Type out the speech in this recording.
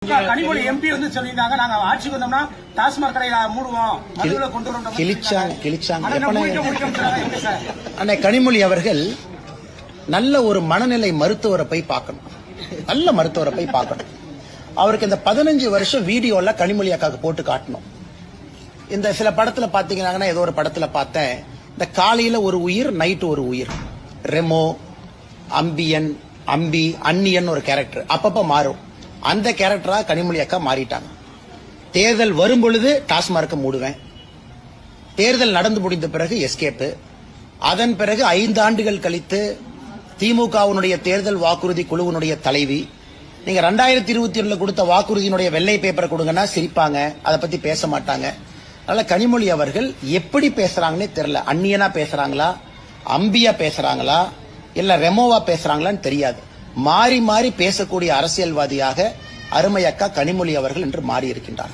Kanimozhi MP வந்து சொல்லியிருந்தாங்க, நாங்க ஆட்சிக்கு வந்தோம்னா டாஸ்மாக் கடையில மூடுவோம், மதுவில கொண்டு வரோம். அண்ணே கனிமொழி அவர்கள் நல்ல ஒரு மனநிலை மருத்துவரை போய் பார்க்கணும், நல்ல மருத்துவரை போய் பார்க்கணும். அவருக்கு இந்த 15 வருஷம் வீடியோல கனிமொழி அக்காக்கு போட்டு காட்டணும். இந்த சில படத்துல பாத்தீங்கன்னா, ஏதோ ஒரு படத்துல பார்த்தேன், இந்த காலையில ஒரு உயிர், நைட்டு ஒரு உயிர், ரெமோ, அம்பியன், அம்பி, அன்னியன் ஒரு கேரக்டர் அப்பப்ப மாறும். அந்த கேரக்டரா கனிமொழி அக்கா மாறிட்டாங்க. தேர்தல் வரும் பொழுது டாஸ்மார்க்க மூடுவேன், தேர்தல் நடந்து முடிந்த பிறகு எஸ்கேப், அதன் பிறகு 5 ஆண்டுகள் கழித்து திமுகவினுடைய தேர்தல் வாக்குறுதி குழுவினுடைய தலைவி, நீங்க 2021 கொடுத்த வாக்குறுதியினுடைய வெள்ளை பேப்பர் கொடுங்கன்னா சிரிப்பாங்க, அதை பத்தி பேச மாட்டாங்க. அதனால கனிமொழி அவர்கள் எப்படி பேசுறாங்கன்னே தெரியல. அந்நியனா பேசுறாங்களா, அம்பியா பேசுறாங்களா, இல்ல ரெமோவா பேசுறாங்களான்னு தெரியாது. மாறி மாறி பேசக்கூடிய அரசியல்வாதியாக அருமை அக்கா கனிமொழி அவர்கள் என்று மாறி இருக்கின்றார்.